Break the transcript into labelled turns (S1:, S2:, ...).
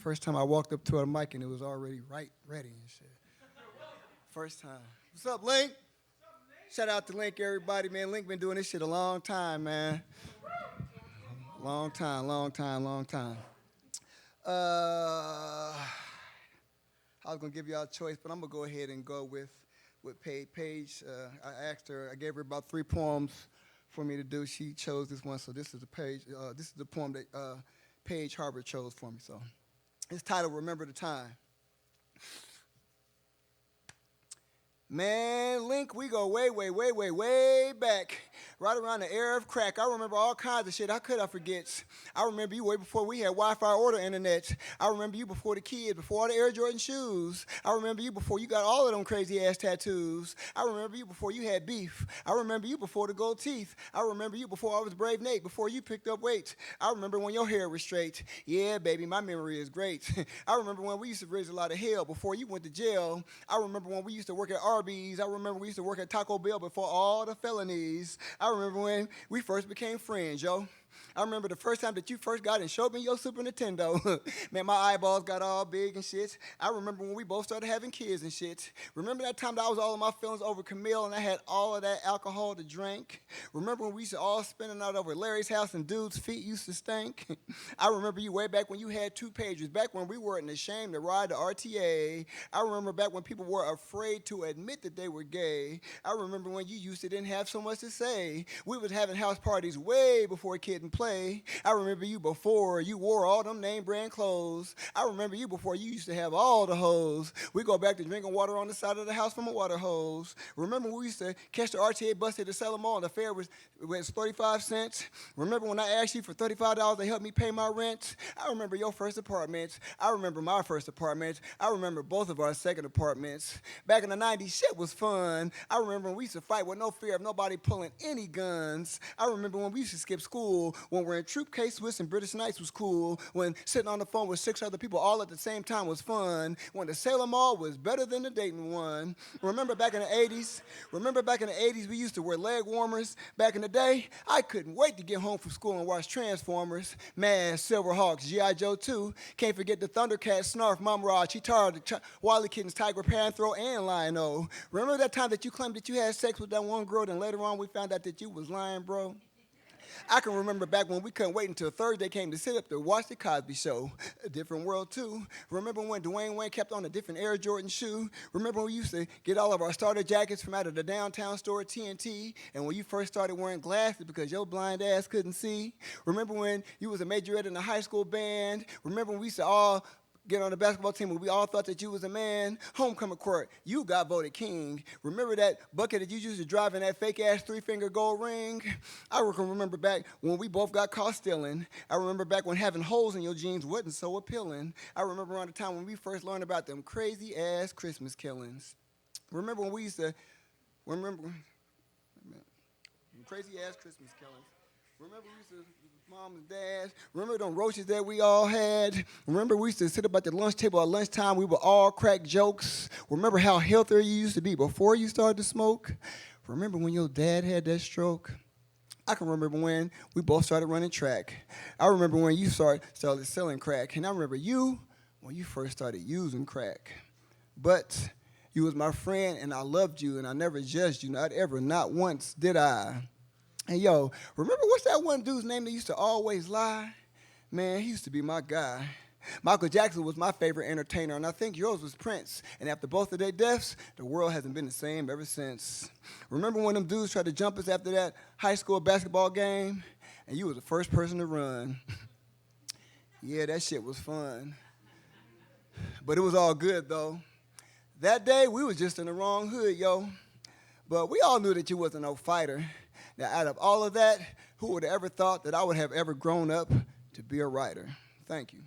S1: First time I walked up to a mic and it was already ready and shit. First time. What's up, Link? Shout out to Link, everybody, man. Link been doing this shit a long time, man. Long time, long time, long time. I was gonna give y'all a choice, but I'm gonna go ahead and go with Paige. I gave her about 3 poems for me to do. She chose this one, so this is the poem that Paige Harbor chose for me. So it's titled "Remember the Time." Man, Link, we go way back. Right around the era of crack. I remember all kinds of shit. How could I forget? I remember you way before we had Wi-Fi or the internet. I remember you before the kids, before all the Air Jordan shoes. I remember you before you got all of them crazy-ass tattoos. I remember you before you had beef. I remember you before the gold teeth. I remember you before I was Brave Nate, before you picked up weight. I remember when your hair was straight. Yeah, baby, my memory is great. I remember when we used to raise a lot of hell before you went to jail. I remember when we used to work at Arby's. I remember we used to work at Taco Bell before all the felonies. I remember when we first became friends, yo. I remember the first time that you first got and showed me your Super Nintendo. Man, my eyeballs got all big and shit. I remember when we both started having kids and shit. Remember that time that I was all of my feelings over Camille and I had all of that alcohol to drink? Remember when we used to all spend the night over Larry's house and dude's feet used to stink? I remember you way back when you had 2 pages, back when we weren't ashamed to ride the RTA. I remember back when people were afraid to admit that they were gay. I remember when you used to didn't have so much to say. We was having house parties way before Kid and Play. I remember you before you wore all them name brand clothes. I remember you before you used to have all the hoes. We go back to drinking water on the side of the house from a water hose. Remember when we used to catch the RTA bus to sell them all and the fare was 35 cents? Remember when I asked you for $35 to help me pay my rent? I remember your first apartment. I remember my first apartment. I remember both of our second apartments. Back in the 90s, shit was fun. I remember when we used to fight with no fear of nobody pulling any guns. I remember when we used to skip school, when we're in Troop K-Swiss and British Knights was cool, when sitting on the phone with 6 other people all at the same time was fun, when the Salem Mall was better than the Dayton one. Remember back in the 80s? Remember back in the 80s we used to wear leg warmers? Back in the day, I couldn't wait to get home from school and watch Transformers, Mad, Silverhawks, G.I. Joe 2. Can't forget the Thundercats, Snarf, Mumra, Cheetara, Wily Kittens, Tiger, Panthro, and Lion-O. Remember that time that you claimed that you had sex with that one girl, then later on we found out that you was lying, bro? I can remember back when we couldn't wait until Thursday came to sit up to watch the Cosby Show. A different world, too. Remember when Dwayne Wayne kept on a different Air Jordan shoe? Remember when we used to get all of our starter jackets from out of the downtown store at TNT? And when you first started wearing glasses because your blind ass couldn't see? Remember when you was a majorette in the high school band? Remember when we used to all get on the basketball team and we all thought that you was a man? Homecoming court, you got voted king. Remember that bucket that you used to drive in that fake-ass 3-finger gold ring? I can remember back when we both got caught stealing. I remember back when having holes in your jeans wasn't so appealing. I remember around the time when we first learned about them crazy-ass Christmas killings. Remember when we used to, crazy-ass Christmas killings. Remember we used to, mom and dad, remember them roaches that we all had? Remember we used to sit up at the lunch table at lunchtime, we would all crack jokes? Remember how healthier you used to be before you started to smoke? Remember when your dad had that stroke? I can remember when we both started running track. I remember when you started selling crack. And I remember you when you first started using crack. But you was my friend and I loved you and I never judged you, not ever, not once did I. And yo, remember what's that one dude's name that used to always lie? Man, he used to be my guy. Michael Jackson was my favorite entertainer, and I think yours was Prince. And after both of their deaths, the world hasn't been the same ever since. Remember when them dudes tried to jump us after that high school basketball game? And you was the first person to run. Yeah, that shit was fun. But it was all good, though. That day, we was just in the wrong hood, yo. But we all knew that you wasn't no fighter. Now, out of all of that, who would have ever thought that I would have ever grown up to be a writer? Thank you.